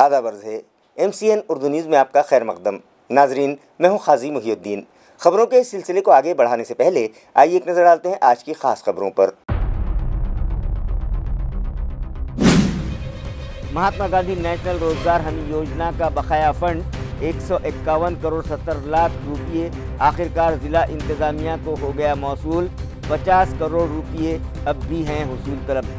آداب عرض ہے MCN اردو نیوز میں آپ کا خیر مقدم۔ ناظرین، میں ہوں قاضی محی الدین۔ خبروں کے اس سلسلے کو آگے بڑھانے سے پہلے آئیے ایک نظر ڈالتے ہیں آج کی خاص خبروں پر۔ مہاتما گاندھی نیشنل روزگار ہمی یوجنا کا بقایا فنڈ 151 کروڑ 70 لاکھ روپیے آخرکار ضلع انتظامیہ کو ہو گیا موصول۔ 50 کروڑ روپیے اب بھی ہیں حصول طلب۔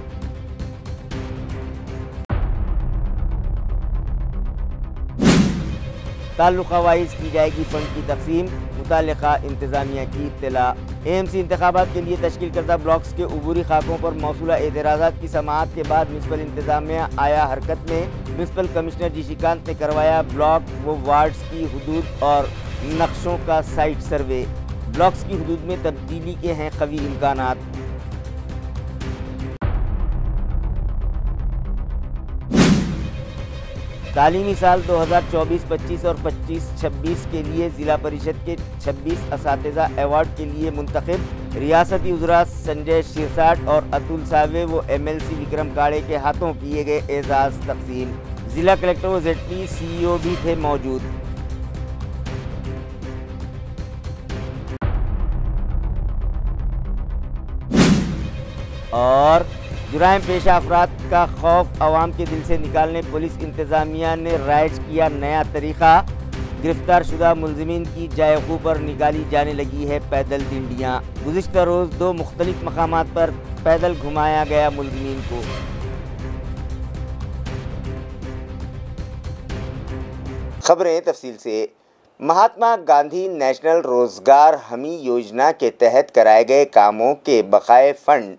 تعلقہ وائز کی جائے گی فنڈ کی تقسیم، متعلقہ انتظامیہ کی اطلاع۔ AMC انتخابات کے لیے تشکیل کردہ بلاکس کے عبوری خاکوں پر موصولہ اعتراضات کی سماعت کے بعد میونسپل انتظامیہ آیا حرکت میں۔ میونسپل کمشنر جی شکانت نے کروایا بلاک و وارڈز کی حدود اور نقشوں کا سائٹ سروے۔ بلاکس کی حدود میں تبدیلی کے ہیں قوی امکانات۔ تعلیمی سال 2024-25 اور 25-26 کے لیے ضلع پریشد کے 26 اساتذہ ایوارڈ کے لیے منتخب۔ ریاستی وزراء سنجے شیرساٹ اور اتل ساوے و MLC وکرم کاڑے کے ہاتھوں کیے گئے اعزاز تقسیم۔ ضلع کلکٹر و ZP CEO بھی تھے موجود۔ اور جرائم پیشہ افراد کا خوف عوام کے دل سے نکالنے پولیس انتظامیہ نے رائج کیا نیا طریقہ۔ گرفتار شدہ ملزمین کی جائقوں پر نکالی جانے لگی ہے پیدل ڈنڈیاں۔ گزشتہ روز 2 مختلف مقامات پر پیدل گھمایا گیا ملزمین کو۔ خبریں تفصیل سے۔ مہاتما گاندھی نیشنل روزگار ہمی یوجنا کے تحت کرائے گئے کاموں کے بقائے فنڈ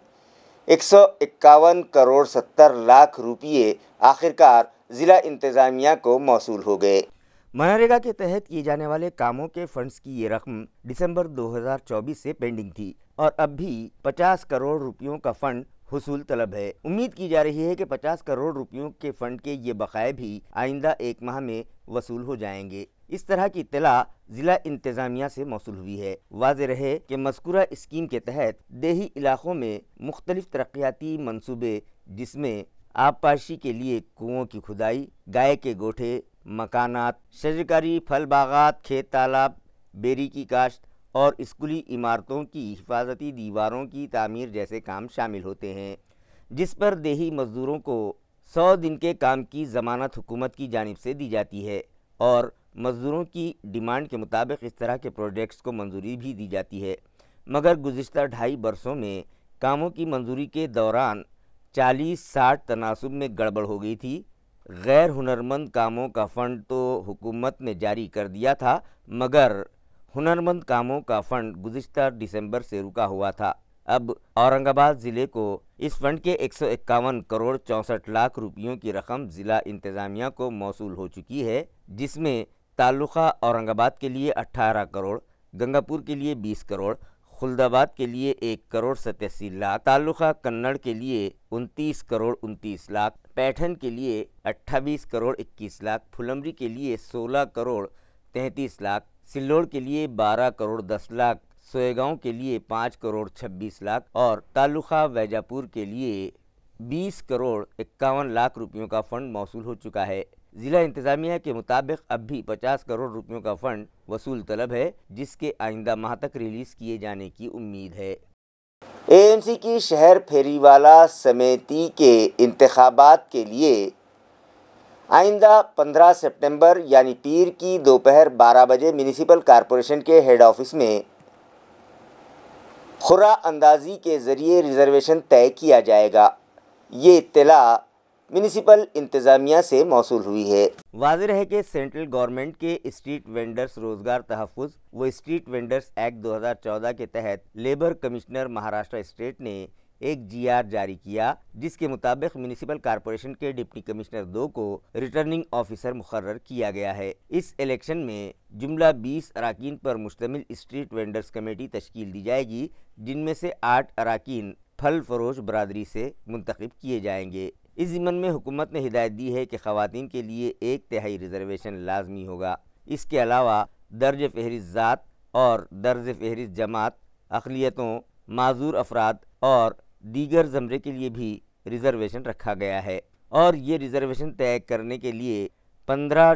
151 کروڑ 70 لاکھ روپیے آخرکار ضلع انتظامیہ کو موصول ہو گئے۔ منریگا کے تحت کیے جانے والے کاموں کے فنڈز کی یہ رقم دسمبر 2024 سے پینڈنگ تھی اور اب بھی 50 کروڑ روپیوں کا فنڈ حصول طلب ہے۔ امید کی جا رہی ہے کہ 50 کروڑ روپیوں کے فنڈ کے یہ بقائے بھی آئندہ 1 ماہ میں وصول ہو جائیں گے۔ اس طرح کی اطلاع ضلع انتظامیہ سے موصول ہوئی ہے۔ واضح رہے کہ مذکورہ اسکیم کے تحت دیہی علاقوں میں مختلف ترقیاتی منصوبے جس میں آبپاشی کے لیے کنوؤں کی کھدائی، گائے کے گوٹھے، مکانات، شجرکاری، پھل باغات، کھیت تالاب، بیری کی کاشت اور اسکولی عمارتوں کی حفاظتی دیواروں کی تعمیر جیسے کام شامل ہوتے ہیں، جس پر دیہی مزدوروں کو 100 دن کے کام کی ضمانت حکومت کی جانب سے دی جاتی ہے اور مزدوروں کی ڈیمانڈ کے مطابق اس طرح کے پروجیکٹس کو منظوری بھی دی جاتی ہے، مگر گزشتہ 2.5 برسوں میں کاموں کی منظوری کے دوران 40-60 تناسب میں گڑبڑ ہو گئی تھی۔ غیر ہنرمند کاموں کا فنڈ تو حکومت نے جاری کر دیا تھا، مگر ہنرمند کاموں کا فنڈ گزشتہ دسمبر سے رکا ہوا تھا۔ اب اورنگ آباد ضلع کو اس فنڈ کے 151 کروڑ 64 لاکھ روپیوں کی رقم ضلع انتظامیہ کو موصول ہو چکی ہے، جس میں تعلقہ اورنگ آباد کے لیے 18 کروڑ، گنگا پور کے لیے 20 کروڑ، خلد آباد کے لیے 1 کروڑ 87 لاکھ، تعلقہ کنڑ کے لیے 29 کروڑ 29 لاکھ، پیٹھن کے لیے 28 کروڑ 21 لاکھ، پھلمری کے لیے 16 کروڑ 33 لاکھ، سلوڑ کے لیے 12 کروڑ 10 لاکھ، سوئے گاؤں کے لیے 5 کروڑ 26 لاکھ اور تعلقہ ویجاپور کے لیے 20 کروڑ 51 لاکھ روپیوں کا فنڈ موصول ہو چکا ہے۔ ضلع انتظامیہ کے مطابق اب بھی 50 کروڑ روپیوں کا فنڈ وصول طلب ہے، جس کے آئندہ ماہ تک ریلیز کیے جانے کی امید ہے۔ AMC کی شہر پھیری والا سمیتی کے انتخابات کے لیے آئندہ 15 سپٹمبر یعنی پیر کی دوپہر 12 بجے میونسپل کارپوریشن کے ہیڈ آفس میں خرا اندازی کے ذریعے ریزرویشن طے کیا جائے گا۔ یہ اطلاع میونسپل انتظامیہ سے موصول ہوئی ہے۔ واضح ہے کہ سینٹرل گورنمنٹ کے اسٹریٹ وینڈرز روزگار تحفظ و اسٹریٹ وینڈرز ایکٹ 2014 کے تحت لیبر کمشنر مہاراشٹر اسٹیٹ نے ایک GR جاری کیا، جس کے مطابق میونسپل کارپوریشن کے ڈپٹی کمشنر 2 کو ریٹرننگ آفیسر مقرر کیا گیا ہے۔ اس الیکشن میں جملہ 20 اراکین پر مشتمل اسٹریٹ وینڈرز کمیٹی تشکیل دی جائے گی، جن میں سے 8 اراکین پھل فروش برادری سے منتخب کیے جائیں گے۔ اس ضمن میں حکومت نے ہدایت دی ہے کہ خواتین کے لیے 1/3 ریزرویشن لازمی ہوگا۔ اس کے علاوہ درج فہرست ذات اور درج فہرست جماعت، اقلیتوں، معذور افراد اور دیگر زمرے کے لیے بھی ریزرویشن رکھا گیا ہے اور یہ ریزرویشن طے کرنے کے لیے 15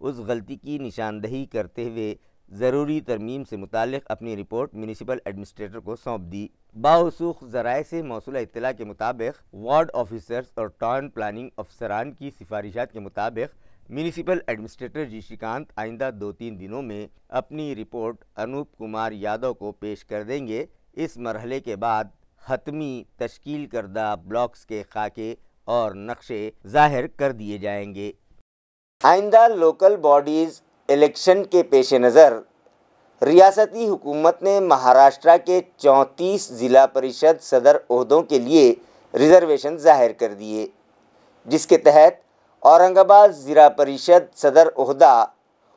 اس غلطی کی نشاندہی کرتے ہوئے ضروری ترمیم سے متعلق اپنی رپورٹ میونسپل ایڈمنسٹریٹر کو سونپ دی۔ باوثوق ذرائع سے موصولہ اطلاع کے مطابق وارڈ آفیسرز اور ٹاؤن پلاننگ افسران کی سفارشات کے مطابق میونسپل ایڈمنسٹریٹر جی شریکانت آئندہ 2-3 دنوں میں اپنی رپورٹ انوپ کمار یادو کو پیش کر دیں گے۔ اس مرحلے کے بعد حتمی تشکیل کردہ بلاکس کے خاکے اور نقشے ظاہر کر دیے جائیں گے۔ آئندہ لوکل باڈیز الیکشن کے پیش نظر ریاستی حکومت نے مہاراشٹرا کے 34 ضلع پریشد صدر عہدوں کے لیے ریزرویشن ظاہر کر دیے، جس کے تحت اورنگ آباد ضلع پریشد صدر عہدہ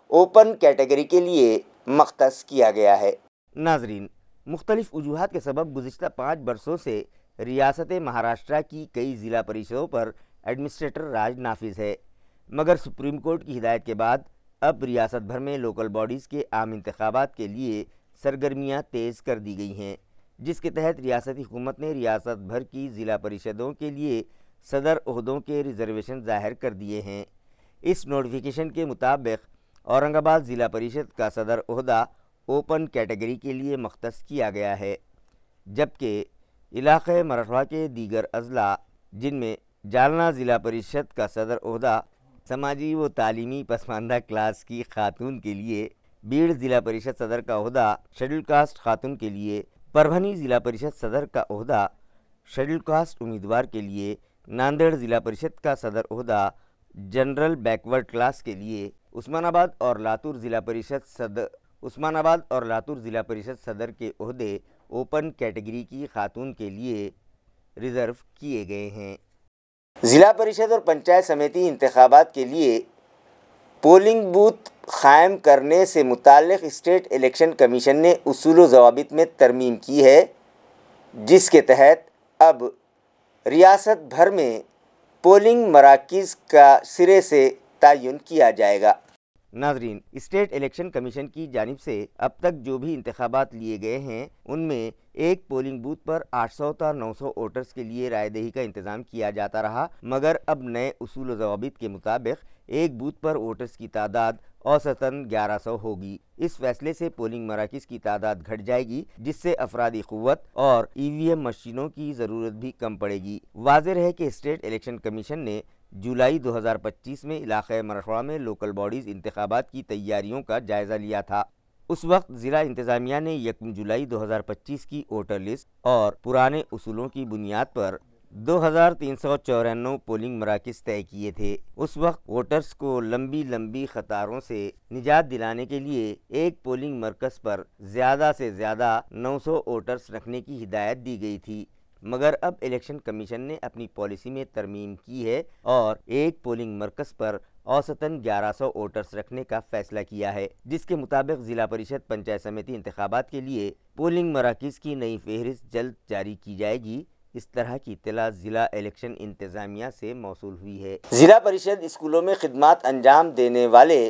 اوپن کیٹیگری کے لیے مختص کیا گیا ہے۔ ناظرین، مختلف وجوہات کے سبب گزشتہ 5 برسوں سے ریاست مہاراشٹرا کی کئی ضلع پریشدوں پر ایڈمنسٹریٹر راج نافذ ہے، مگر سپریم کورٹ کی ہدایت کے بعد اب ریاست بھر میں لوکل باڈیز کے عام انتخابات کے لیے سرگرمیاں تیز کر دی گئی ہیں، جس کے تحت ریاستی حکومت نے ریاست بھر کی ضلع پریشدوں کے لیے صدر عہدوں کے ریزرویشن ظاہر کر دیے ہیں۔ اس نوٹیفیکیشن کے مطابق اورنگ آباد ضلع پریشد کا صدر عہدہ اوپن کیٹیگری کے لیے مختص کیا گیا ہے، جبکہ علاقۂ مراٹھواڑہ کے دیگر اضلاع جن میں جالنا ضلع پریشد کا صدر عہدہ سماجی و تعلیمی پسماندہ کلاس کی خاتون کے لیے، بیڑ ضلع پریشد صدر کا عہدہ شیڈول کاسٹ خاتون کے لیے، پربھنی ضلع پریشد صدر کا عہدہ شیڈول کاسٹ امیدوار کے لیے، ناندیڑ ضلع پریشد کا صدر عہدہ جنرل بیکورڈ کلاس کے لیے، عثمان آباد اور لاتور ضلع پریشد صدر کے عہدے اوپن کیٹیگری کی خاتون کے لیے ریزرو کیے گئے ہیں۔ ضلع پریشد اور پنچایت سمیتی انتخابات کے لیے پولنگ بوتھ قائم کرنے سے متعلق اسٹیٹ الیکشن کمیشن نے اصول و ضوابط میں ترمیم کی ہے، جس کے تحت اب ریاست بھر میں پولنگ مراکز کا سرے سے تعین کیا جائے گا۔ ناظرین، اسٹیٹ الیکشن کمیشن کی جانب سے اب تک جو بھی انتخابات لیے گئے ہیں ان میں ایک پولنگ بوتھ پر 800 تا 900 ووٹرز کے لیے رائے دہی کا انتظام کیا جاتا رہا، مگر اب نئے اصول و ضوابط کے مطابق ایک بوتھ پر ووٹرز کی تعداد اوسطاً 1100 ہوگی۔ اس فیصلے سے پولنگ مراکز کی تعداد گھٹ جائے گی، جس سے افرادی قوت اور EVM مشینوں کی ضرورت بھی کم پڑے گی۔ واضح ہے کہ اسٹیٹ الیکشن کمیشن نے جولائی 2025 میں علاقۂ مراٹھواڑہ میں لوکل باڈیز انتخابات کی تیاریوں کا جائزہ لیا تھا۔ اس وقت ضلع انتظامیہ نے 1 جولائی 2025 کی ووٹر لسٹ اور پرانے اصولوں کی بنیاد پر 2394 پولنگ مراکز طے کیے تھے۔ اس وقت ووٹرز کو لمبی قطاروں سے نجات دلانے کے لیے ایک پولنگ مرکز پر زیادہ سے زیادہ 900 ووٹرز رکھنے کی ہدایت دی گئی تھی، مگر اب الیکشن کمیشن نے اپنی پالیسی میں ترمیم کی ہے اور ایک پولنگ مرکز پر اوسطاً 1100 ووٹرز رکھنے کا فیصلہ کیا ہے، جس کے مطابق ضلع پریشد پنچایت سمیتی انتخابات کے لیے پولنگ مراکز کی نئی فہرست جلد جاری کی جائے گی۔ اس طرح کی اطلاع ضلع الیکشن انتظامیہ سے موصول ہوئی ہے۔ ضلع پریشد اسکولوں میں خدمات انجام دینے والے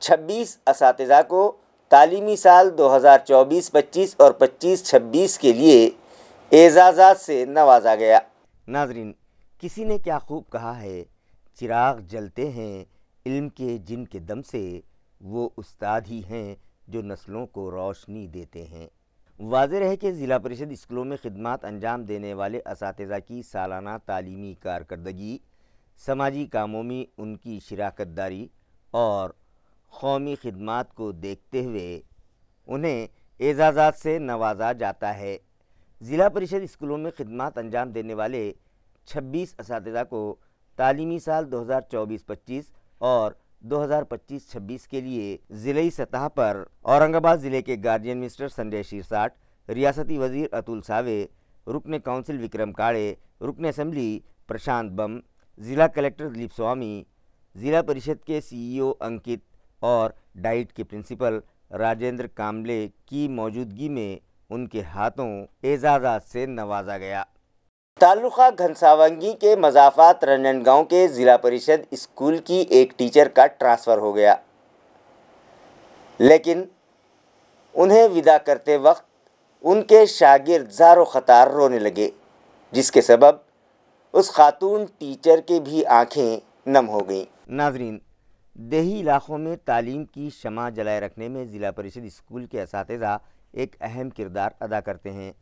26 اساتذہ کو تعلیمی سال 2024-25 اور 25-26 کے لیے اعزازات سے نوازا گیا۔ ناظرین، کسی نے کیا خوب کہا ہے، چراغ جلتے ہیں علم کے جن کے دم سے، وہ استاد ہی ہیں جو نسلوں کو روشنی دیتے ہیں۔ واضح ہے کہ ضلع پریشد اسکولوں میں خدمات انجام دینے والے اساتذہ کی سالانہ تعلیمی کارکردگی، سماجی کاموں میں ان کی شراکت داری اور قومی خدمات کو دیکھتے ہوئے انہیں اعزازات سے نوازا جاتا ہے۔ ضلع پریشد اسکولوں میں خدمات انجام دینے والے 26 اساتذہ کو تعلیمی سال 2024-25 اور 2025-26 کے لیے ضلعی سطح پر اورنگ آباد ضلع کے گارجین منسٹر سنجے شیرساٹ، ریاستی وزیر اتل ساوے، رکن کونسل وکرم کاڑے، رکن اسمبلی پرشانت بم، ضلع کلکٹر دلیپ سوامی، ضلع پریشد کے CEO انکت اور ڈائٹ کے پرنسپل راجندر کامبلے کی موجودگی میں ان کے ہاتھوں اعزازات سے نوازا گیا۔ تعلقہ گھنساونگی کے مضافات رنجن گاؤں کے ضلع پریشد اسکول کی ایک ٹیچر کا ٹرانسفر ہو گیا، لیکن انہیں ودا کرتے وقت ان کے شاگرد زار و خطار رونے لگے، جس کے سبب اس خاتون ٹیچر کے بھی آنکھیں نم ہو گئیں۔ ناظرین، دیہی علاقوں میں تعلیم کی شمع جلائے رکھنے میں ضلع پریشد اسکول کے اساتذہ ایک اہم کردار ادا کرتے ہیں،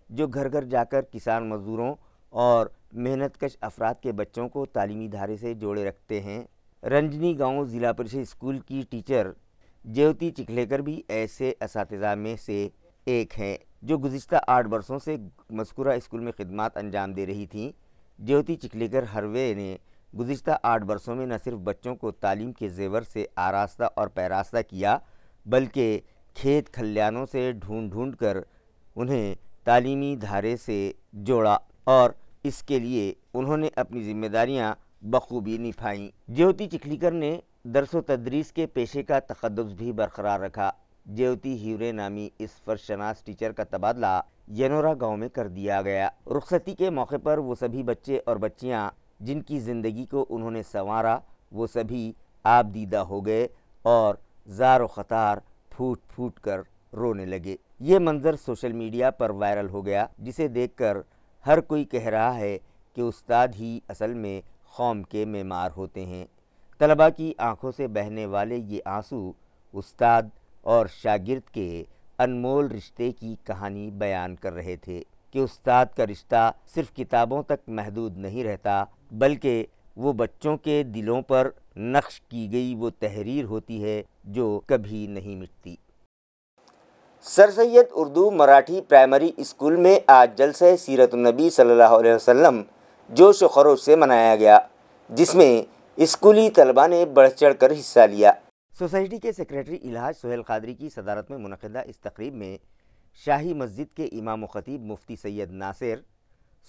جو گھر گھر جا کر کسان مزدوروں اور محنت کش افراد کے بچوں کو تعلیمی دھارے سے جوڑے رکھتے ہیں۔ رنجنی گاؤں ضلع پریشد اسکول کی ٹیچر جیوتی چکھلیکر بھی ایسے اساتذہ میں سے ایک ہیں جو گزشتہ 8 برسوں سے مذکورہ اسکول میں خدمات انجام دے رہی تھیں۔ جیوتی چکھلیکر ہروے نے گزشتہ 8 برسوں میں نہ صرف بچوں کو تعلیم کے زیور سے آراستہ اور پیراستہ کیا، بلکہ کھیت کھلیانوں سے ڈھونڈ کر انہیں تعلیمی دھارے سے جوڑا اور اس کے لیے انہوں نے اپنی ذمہ داریاں بخوبی نبھائیں۔ جیوتی چکھلیکر نے درس و تدریس کے پیشے کا تقدس بھی برقرار رکھا۔ جیوتی ہیورے نامی اس فرشناس ٹیچر کا تبادلہ ینورا گاؤں میں کر دیا گیا۔ رخصتی کے موقع پر وہ سبھی بچے اور بچیاں جن کی زندگی کو انہوں نے سنوارا، وہ سبھی آپ دیدہ ہو گئے اور زار و خطار پھوٹ کر رونے لگے۔ یہ منظر سوشل میڈیا پر وائرل ہو گیا، جسے دیکھ کر ہر کوئی کہہ رہا ہے کہ استاد ہی اصل میں قوم کے معمار ہوتے ہیں۔ طلباء کی آنکھوں سے بہنے والے یہ آنسو استاد اور شاگرد کے انمول رشتے کی کہانی بیان کر رہے تھے کہ استاد کا رشتہ صرف کتابوں تک محدود نہیں رہتا، بلکہ وہ بچوں کے دلوں پر نقش کی گئی وہ تحریر ہوتی ہے جو کبھی نہیں مٹتی۔ سر سید اردو مراٹھی پرائمری اسکول میں آج جلسہ سیرت النبی صلی اللہ علیہ وسلم جوش و خروش سے منایا گیا، جس میں اسکولی طلباء نے بڑھ چڑھ کر حصہ لیا۔ سوسائٹی کے سیکریٹری الحاج سہیل قادری کی صدارت میں منعقدہ اس تقریب میں شاہی مسجد کے امام و خطیب مفتی سید ناصر،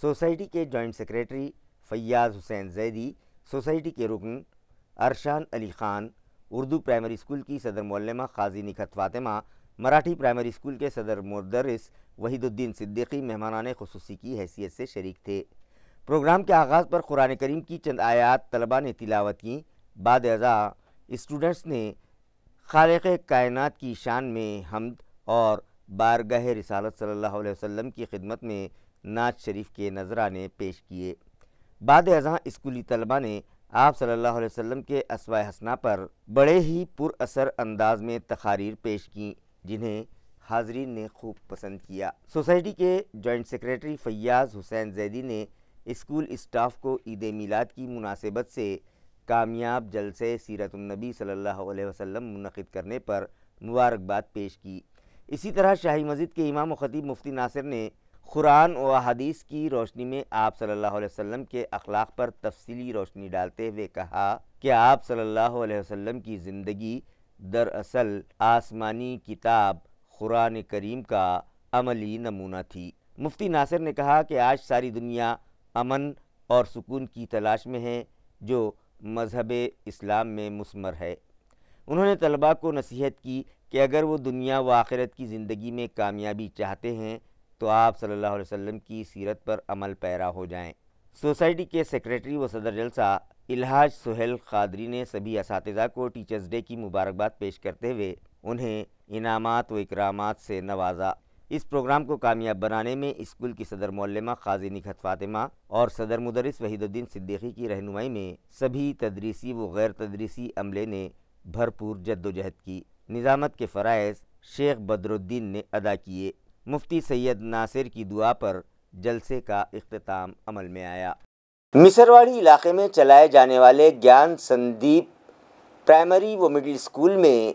سوسائٹی کے جوائنٹ سیکریٹری فیاض حسین زیدی، سوسائٹی کے رکن ارشان علی خان، اردو پرائمری اسکول کی صدر معلمہ قاضی نکھت فاطمہ، مراٹھی پرائمری اسکول کے صدر مدرس وحید الدین صدیقی مہمانان خصوصی کی حیثیت سے شریک تھے۔ پروگرام کے آغاز پر قرآن کریم کی چند آیات طلباء نے تلاوت کیں۔ بعد ازاں اسٹوڈنٹس نے خالق کائنات کی شان میں حمد اور بارگاہ رسالت صلی اللہ علیہ وسلم کی خدمت میں نعت شریف کے نذرانے پیش کیے۔ بعد ازاں اسکولی طلباء نے آپ صلی اللہ علیہ وسلم کے اسوہ حسنہ پر بڑے ہی پر اثر انداز میں تقاریر پیش کیں، جنہیں حاضرین نے خوب پسند کیا۔ سوسائٹی کے جوائنٹ سیکریٹری فیاض حسین زیدی نے اسکول اسٹاف کو عید میلاد کی مناسبت سے کامیاب جلسے سیرت النبی صلی اللہ علیہ وسلم منعقد کرنے پر مبارکباد پیش کی۔ اسی طرح شاہی مسجد کے امام و خطیب مفتی ناصر نے قرآن و احادیث کی روشنی میں آپ صلی اللہ علیہ وسلم کے اخلاق پر تفصیلی روشنی ڈالتے ہوئے کہا کہ آپ صلی اللہ علیہ وسلم کی زندگی دراصل آسمانی کتاب قرآن کریم کا عملی نمونہ تھی۔ مفتی ناصر نے کہا کہ آج ساری دنیا امن اور سکون کی تلاش میں ہے، جو مذہب اسلام میں مثمر ہے۔ انہوں نے طلباء کو نصیحت کی کہ اگر وہ دنیا و آخرت کی زندگی میں کامیابی چاہتے ہیں تو آپ صلی اللہ علیہ وسلم کی سیرت پر عمل پیرا ہو جائیں۔ سوسائٹی کے سیکریٹری و صدر جلسہ الحاج سہیل قادری نے سبھی اساتذہ کو ٹیچرز ڈے کی مبارکباد پیش کرتے ہوئے انہیں انعامات و اکرامات سے نوازا۔ اس پروگرام کو کامیاب بنانے میں اسکول کی صدر معلمہ قاضی نکھت فاطمہ اور صدر مدرس وحید الدین صدیقی کی رہنمائی میں سبھی تدریسی و غیر تدریسی عملے نے بھرپور جد و جہد کی۔ نظامت کے فرائض شیخ بدر الدین نے ادا کیے۔ مفتی سید ناصر کی دعا پر جلسے کا اختتام عمل میں آیا۔ مصرواڑی علاقے میں چلائے جانے والے گیان سندیپ پرائمری و مڈل اسکول میں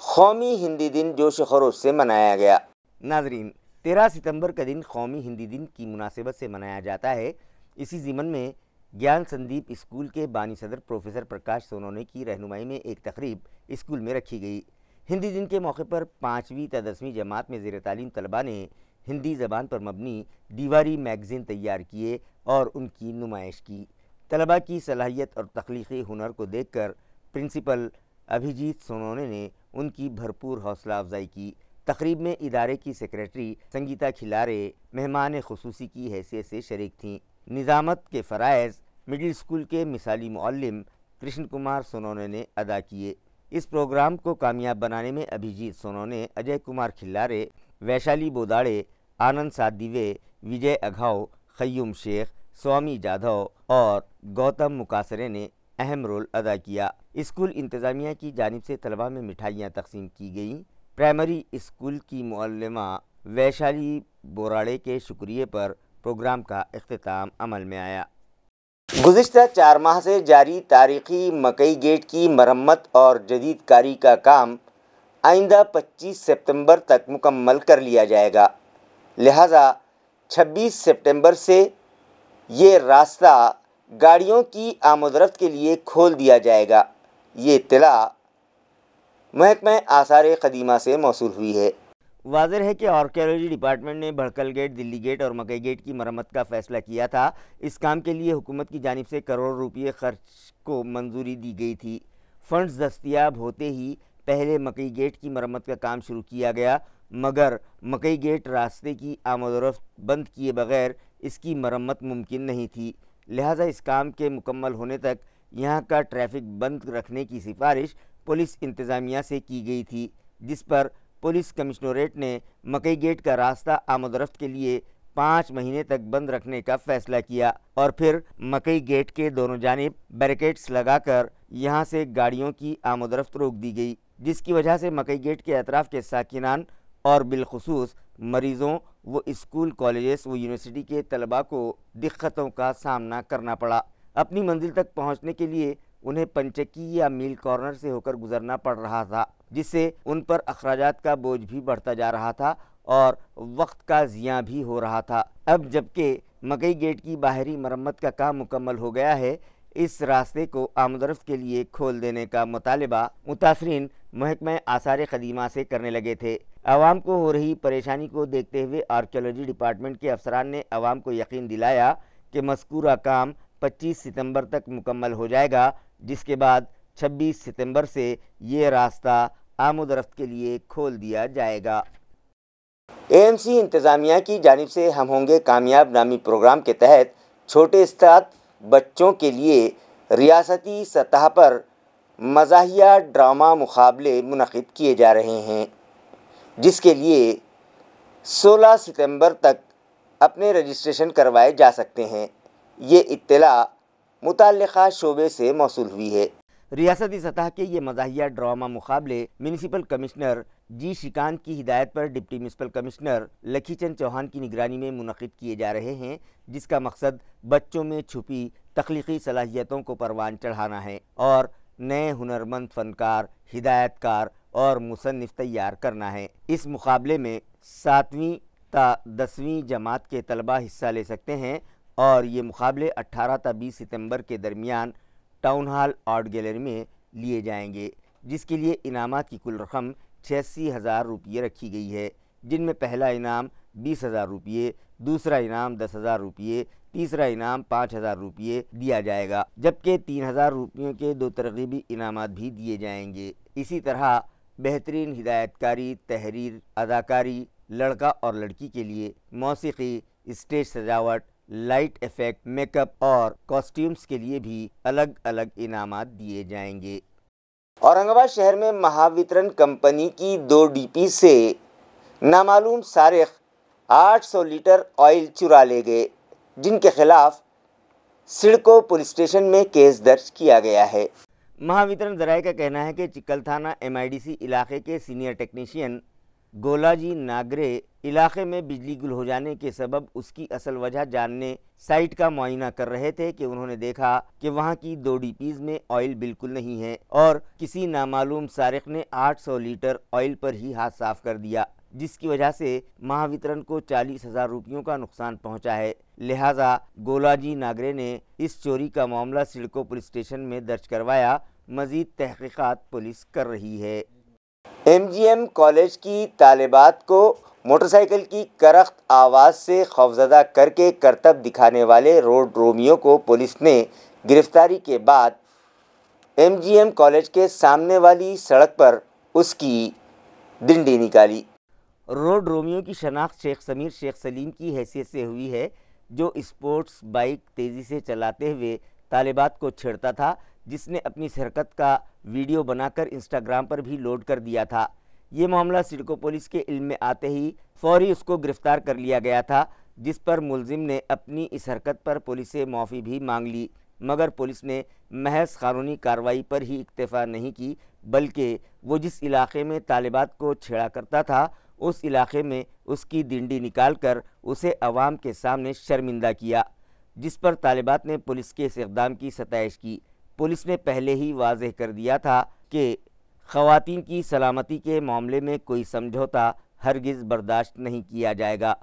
قومی ہندی دن جوش و خروش سے منایا گیا۔ ناظرین، 13 ستمبر کا دن قومی ہندی دن کی مناسبت سے منایا جاتا ہے۔ اسی ضمن میں گیان سندیپ اسکول کے بانی صدر پروفیسر پرکاش سونونے کی رہنمائی میں ایک تقریب اسکول میں رکھی گئی۔ ہندی دن کے موقع پر 5ویں تا 10ویں جماعت میں زیر تعلیم طلباء نے ہندی زبان پر مبنی دیواری میگزین تیار کیے اور ان کی نمائش کی۔ طلباء کی صلاحیت اور تخلیقی ہنر کو دیکھ کر پرنسپل ابھیجیت سونونے نے ان کی بھرپور حوصلہ افزائی کی۔ تقریب میں ادارے کی سیکریٹری سنگیتا کھلارے مہمان خصوصی کی حیثیت سے شریک تھیں۔ نظامت کے فرائض مڈل اسکول کے مثالی معلم کرشن کمار سونونے نے ادا کیے۔ اس پروگرام کو کامیاب بنانے میں ابھیجیت سونونے، اجے کمار کھلارے، ویشالی بوداڑے، آنند سادیوے، وجے اگھاؤ، قیوم شیخ، سوامی جادھو اور گوتم مکاسرے نے اہم رول ادا کیا۔ اسکول انتظامیہ کی جانب سے طلباء میں مٹھائیاں تقسیم کی گئیں۔ پرائمری اسکول کی معلمہ ویشالی بوراڑے کے شکریہ پر پروگرام کا اختتام عمل میں آیا۔ گزشتہ 4 ماہ سے جاری تاریخی مکئی گیٹ کی مرمت اور جدید کاری کا کام آئندہ 25 سپتمبر تک مکمل کر لیا جائے گا، لہذا 26 سپتمبر سے یہ راستہ گاڑیوں کی آمد و رفت کے لیے کھول دیا جائے گا۔ یہ اطلاع محکمہ آثار قدیمہ سے موصول ہوئی ہے۔ واضح ہے کہ آرکیالوجی ڈپارٹمنٹ نے بھڑکل گیٹ، دلی گیٹ اور مکئی گیٹ کی مرمت کا فیصلہ کیا تھا۔ اس کام کے لیے حکومت کی جانب سے کروڑ روپے خرچ کو منظوری دی گئی تھی۔ فنڈز دستیاب ہوتے ہی پہلے مکئی گیٹ کی مرمت کا کام شروع کیا گیا، مگر مکئی گیٹ راستے کی آمد و رفت بند کیے بغیر اس کی مرمت ممکن نہیں تھی، لہٰذا اس کام کے مکمل ہونے تک یہاں کا ٹریفک بند رکھنے کی سفارش پولیس انتظامیہ سے کی گئی تھی، جس پر پولیس کمشنریٹ نے مکئی گیٹ کا راستہ آمد و رفت کے لیے 5 مہینے تک بند رکھنے کا فیصلہ کیا اور پھر مکئی گیٹ کے دونوں جانب بیریکیڈز لگا کر یہاں سے گاڑیوں کی آمد و رفت روک دی گئی، جس کی وجہ سے مکئی گیٹ کے اطراف کے ساکنان اور بالخصوص مریضوں و اسکول، کالجز و یونیورسٹی کے طلباء کو دقتوں کا سامنا کرنا پڑا۔ اپنی منزل تک پہنچنے کے لیے انہیں پنچکی یا میل کارنر سے ہو کر گزرنا پڑ رہا تھا، جس سے ان پر اخراجات کا بوجھ بھی بڑھتا جا رہا تھا اور وقت کا ضیاع بھی ہو رہا تھا۔ اب جبکہ مکئی گیٹ کی باہری مرمت کا کام مکمل ہو گیا ہے، اس راستے کو آمد و رفت کے لیے کھول دینے کا مطالبہ متاثرین محکمہ آثار قدیمہ سے کرنے لگے تھے۔ عوام کو ہو رہی پریشانی کو دیکھتے ہوئے آرکیالوجی ڈپارٹمنٹ کے افسران نے عوام کو یقین دلایا کہ مذکورہ کام 25 ستمبر تک مکمل ہو جائے گا، جس کے بعد 26 ستمبر سے یہ راستہ آمد و رفت کے لیے کھول دیا جائے گا۔ AMC انتظامیہ کی جانب سے ہم ہوں گے کامیاب نامی پروگرام کے تحت چھوٹے استاد بچوں کے لیے ریاستی سطح پر مزاحیہ ڈرامہ مقابلے منعقد کیے جا رہے ہیں، جس کے لیے 16 ستمبر تک اپنے رجسٹریشن کروائے جا سکتے ہیں۔ یہ اطلاع متعلقہ شعبے سے موصول ہوئی ہے۔ ریاستی سطح کے یہ مزاحیہ ڈرامہ مقابلے میونسپل کمشنر جی شکانت کی ہدایت پر ڈپٹی میونسپل کمشنر لکھی چند چوہان کی نگرانی میں منعقد کیے جا رہے ہیں، جس کا مقصد بچوں میں چھپی تخلیقی صلاحیتوں کو پروان چڑھانا ہے اور نئے ہنرمند فنکار، ہدایت کار اور مصنف تیار کرنا ہے۔ اس مقابلے میں 7ویں تا 10ویں جماعت کے طلباء حصہ لے سکتے ہیں اور یہ مقابلے 18 تا 20 ستمبر کے درمیان ٹاؤن ہال آرٹ گیلری میں لیے جائیں گے، جس کے لیے انعامات کی کل رقم 86,000 روپے رکھی گئی ہے، جن میں پہلا انعام 20,000 روپے، دوسرا انعام 10,000 روپے، تیسرا انعام 5,000 روپے دیا جائے گا، جبکہ 3,000 روپے کے 2 ترغیبی انعامات بھی دیے جائیں گے۔ اسی طرح بہترین ہدایت کاری، تحریر، اداکاری، لڑکا اور لڑکی کے لیے موسیقی، اسٹیج سجاوٹ، لائٹ ایفیکٹ، میک اپ اور کاسٹیومز کے لیے بھی الگ الگ انعامات دیے جائیں گے۔ اورنگ آباد شہر میں مہاوترن کمپنی کی 2 ڈی پی سے نامعلوم سارق 800 لیٹر آئل چرا لے گئے، جن کے خلاف سڑکو پولیس اسٹیشن میں کیس درج کیا گیا ہے۔ مہاوترن ذرائع کا کہنا ہے کہ چکل تھانہ MIDC علاقے کے سینئر ٹیکنیشین گولا جی ناگرے علاقے میں بجلی گل ہو جانے کے سبب اس کی اصل وجہ جاننے سائٹ کا معائنہ کر رہے تھے کہ انہوں نے دیکھا کہ وہاں کی 2 DPs میں آئل بالکل نہیں ہے اور کسی نامعلوم سارق نے 800 لیٹر آئل پر ہی ہاتھ صاف کر دیا، جس کی وجہ سے مہاوترن کو 40,000 روپیوں کا نقصان پہنچا ہے۔ لہٰذا گولا جی ناگرے نے اس چوری کا معاملہ سڑکو پولیس اسٹیشن میں درج کروایا۔ مزید تحقیقات پولیس کر رہی ہے۔ MGM کالج کی طالبات کو موٹر سائیکل کی کرخت آواز سے خوفزدہ کر کے کرتب دکھانے والے روڈ رومیو کو پولیس نے گرفتاری کے بعد MGM کالج کے سامنے والی سڑک پر اس کی ڈنڈی نکالی۔ روڈ رومیو کی شناخت شیخ سمیر شیخ سلیم کی حیثیت سے ہوئی ہے، جو اسپورٹس بائک تیزی سے چلاتے ہوئے طالبات کو چھیڑتا تھا، جس نے اپنی اس حرکت کا ویڈیو بنا کر انسٹاگرام پر بھی لوڈ کر دیا تھا۔ یہ معاملہ سڑکو پولیس کے علم میں آتے ہی فوری اس کو گرفتار کر لیا گیا تھا، جس پر ملزم نے اپنی اس حرکت پر پولیس سے معافی بھی مانگ لی، مگر پولیس نے محض قانونی کارروائی پر ہی اکتفا نہیں کی، بلکہ وہ جس علاقے میں طالبات کو چھیڑا کرتا تھا اس علاقے میں اس کی ڈنڈی نکال کر اسے عوام کے سامنے شرمندہ کیا، جس پر طالبات نے پولیس کے اس اقدام کی ستائش کی۔ پولیس نے پہلے ہی واضح کر دیا تھا کہ خواتین کی سلامتی کے معاملے میں کوئی سمجھوتا ہرگز برداشت نہیں کیا جائے گا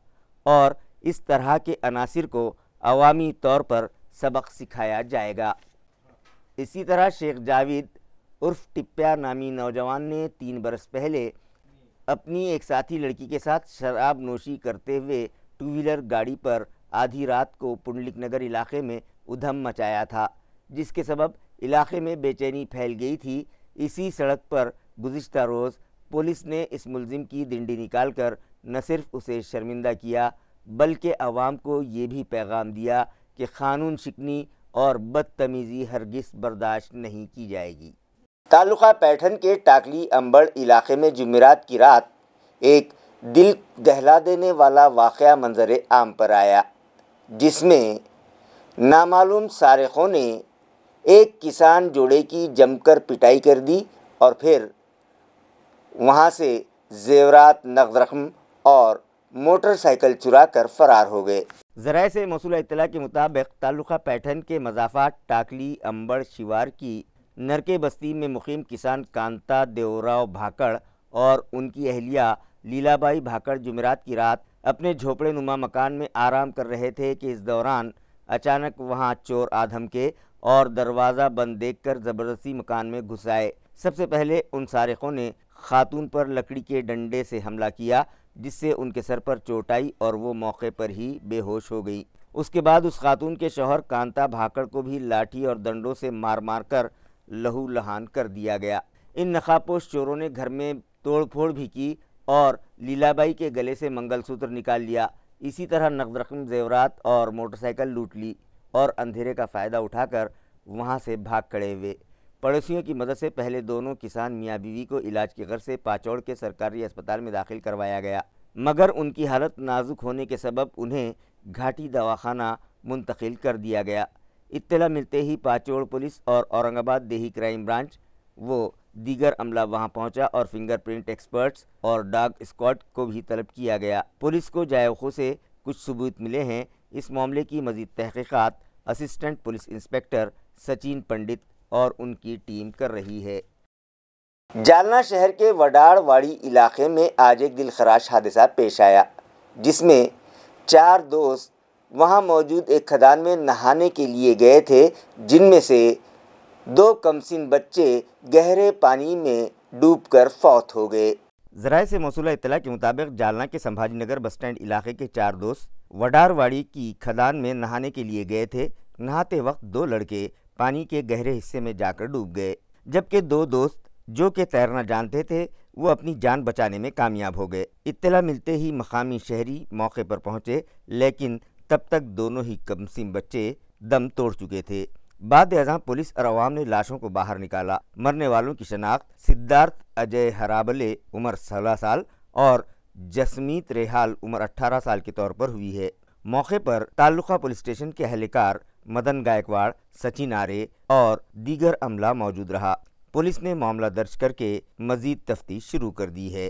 اور اس طرح کے عناصر کو عوامی طور پر سبق سکھایا جائے گا۔ اسی طرح شیخ جاوید عرف ٹپیا نامی نوجوان نے 3 برس پہلے اپنی ایک ساتھی لڑکی کے ساتھ شراب نوشی کرتے ہوئے 2 ویلر گاڑی پر آدھی رات کو پنڈلک نگر علاقے میں ادھم مچایا تھا، جس کے سبب علاقے میں بے چینی پھیل گئی تھی۔ اسی سڑک پر گزشتہ روز پولیس نے اس ملزم کی ڈنڈی نکال کر نہ صرف اسے شرمندہ کیا بلکہ عوام کو یہ بھی پیغام دیا کہ قانون شکنی اور بدتمیزی ہرگز برداشت نہیں کی جائے گی۔ تعلقہ پیٹھن کے ٹاکلی امبڑ علاقے میں جمعرات کی رات ایک دل دہلا دینے والا واقعہ منظر عام پر آیا، جس میں نامعلوم سارقوں نے ایک کسان جوڑے کی جم کر پٹائی کر دی اور پھر وہاں سے زیورات، نقد رقم اور موٹر سائیکل چرا کر فرار ہو گئے۔ ذرائع سے موصول اطلاع کے مطابق تعلقہ پیٹھن کے مضافات ٹاکلی امبڑ شیوار کی نرکے بستی میں مقیم کسان کانتا دیوراؤ بھاکڑ اور ان کی اہلیہ لیلا بائی بھاکڑ جمعرات کی رات اپنے جھوپڑے نما مکان میں آرام کر رہے تھے کہ اس دوران اچانک وہاں چور آ دھمکے اور دروازہ بند دیکھ کر زبردستی مکان میں گھس آئے۔ سب سے پہلے ان سارقوں نے خاتون پر لکڑی کے ڈنڈے سے حملہ کیا، جس سے ان کے سر پر چوٹ آئی اور وہ موقع پر ہی بے ہوش ہو گئی۔ اس کے بعد اس خاتون کے شوہر کانتا بھاکڑ کو بھی لاٹھی اور ڈنڈوں سے مار مار کر لہو لہان کر دیا گیا۔ ان نقابپوش چوروں نے گھر میں توڑ پھوڑ بھی کی اور لیلا بائی کے گلے سے منگل سوتر نکال لیا۔ اسی طرح نقد رقم، زیورات اور موٹر سائیکل لوٹ لی اور اندھیرے کا فائدہ اٹھا کر وہاں سے بھاگ کھڑے ہوئے۔ پڑوسیوں کی مدد سے پہلے دونوں کسان میاں بیوی کو علاج کی غرض سے پاچوڑ کے سرکاری اسپتال میں داخل کروایا گیا، مگر ان کی حالت نازک ہونے کے سبب انہیں گھاٹی دواخانہ منتقل کر دیا گیا۔ اطلاع ملتے ہی پاچوڑ پولیس اور اورنگ آباد دیہی کرائم برانچ و دیگر عملہ وہاں پہنچا اور فنگر پرنٹ ایکسپرٹس اور ڈاگ اسکواڈ کو بھی طلب کیا گیا۔ پولیس کو جائے وقوع سے کچھ ثبوت ملے ہیں۔ اس معاملے کی مزید تحقیقات assistant police inspector Sachin Pandit اور ان کی ٹیم کر رہی ہے۔ جالنہ شہر کے وڈاڑ واڑی علاقے میں آج ایک دلخراش حادثہ پیش آیا، جس میں 4 دوست وہاں موجود ایک کھدان میں نہانے کے لیے گئے تھے، جن میں سے 2 کمسن بچے گہرے پانی میں ڈوب کر فوت ہو گئے۔ ذرائع سے موصولہ اطلاع کے مطابق جالنہ کے سمبھاجی نگر بس اسٹینڈ علاقے کے 4 دوست وڈار واڑی کی کھدان میں نہانے کے لیے گئے تھے۔ نہاتے وقت 2 لڑکے پانی کے گہرے حصے میں جا کر ڈوب گئے، جبکہ 2 دوست جو کہ تیرنا جانتے تھے وہ اپنی جان بچانے میں کامیاب ہو گئے۔ اطلاع ملتے ہی مقامی شہری موقع پر پہنچے، لیکن تب تک دونوں ہی کمسن بچے دم توڑ چکے تھے۔ بعد ازاں پولیس اور عوام نے لاشوں کو باہر نکالا۔ مرنے والوں کی شناخت سدھارتھ اجے ہرابلے عمر 16 سال اور جسمیت ریحال عمر 18 سال کے طور پر ہوئی ہے۔ موقع پر تعلقہ پولیس اسٹیشن کے اہلکار مدن گائیکواڑ، سچن آرے اور دیگر عملہ موجود رہا۔ پولیس نے معاملہ درج کر کے مزید تفتیش شروع کر دی ہے۔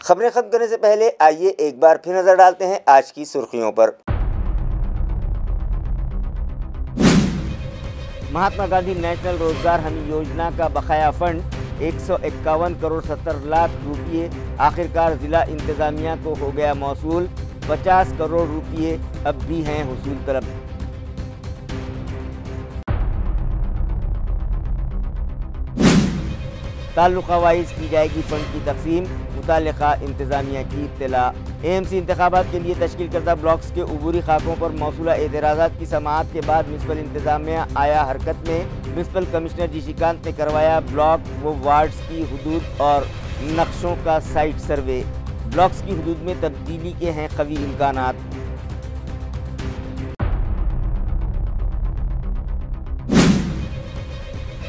خبریں ختم کرنے سے پہلے آئیے ایک بار پھر نظر ڈالتے ہیں آج کی سرخیوں پر۔ مہاتما گاندھی نیشنل روزگار ہمی یوجنا کا بقایا فنڈ 151 کروڑ 70 لاکھ روپیے آخرکار ضلع انتظامیہ کو ہو گیا موصول۔ 50 کروڑ روپیے اب بھی ہیں حصول طلب۔ تعلقہ وائز کی جائے گی فنڈ کی تقسیم، متعلقہ انتظامیہ کی اطلاع۔ AMC انتخابات کے لیے تشکیل کردہ بلاکس کے عبوری خاکوں پر موصولہ اعتراضات کی سماعت کے بعد میونسپل انتظامیہ آیا حرکت میں۔ میونسپل کمشنر جی شکانت نے کروایا بلاک و وارڈز کی حدود اور نقشوں کا سائٹ سروے۔ بلاکس کی حدود میں تبدیلی کے ہیں قوی امکانات۔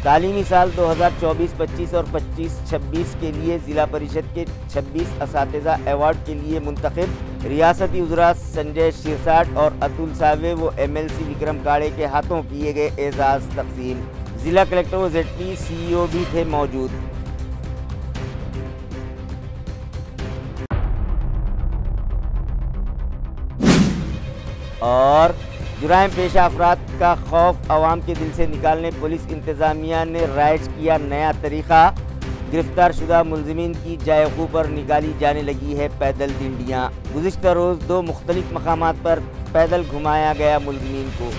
تعلیمی سال 2024-25 اور 25-26 کے لیے ضلع پریشد کے 26 اساتذہ ایوارڈ کے لیے منتخب۔ ریاستی وزراء سنجے شیرساٹ اور اتل ساوے و MLC وکرم کاڑے کے ہاتھوں کیے گئے اعزاز تقسیم۔ ضلع کلکٹر و ZP CEO بھی تھے موجود۔ اور جرائم پیشہ افراد کا خوف عوام کے دل سے نکالنے پولیس انتظامیہ نے رائج کیا نیا طریقہ۔ گرفتار شدہ ملزمین کی جائے خو پر نکالی جانے لگی ہے پیدل ڈنڈیاں۔ گزشتہ روز 2 مختلف مقامات پر پیدل گھمایا گیا ملزمین کو۔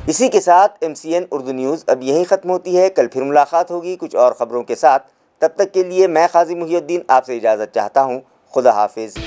اسی کے ساتھ MCN اردو نیوز اب یہیں ختم ہوتی ہے۔ کل پھر ملاقات ہوگی کچھ اور خبروں کے ساتھ۔ تب تک کے لیے میں قاضی محی الدین آپ سے اجازت چاہتا ہوں۔ خدا حافظ۔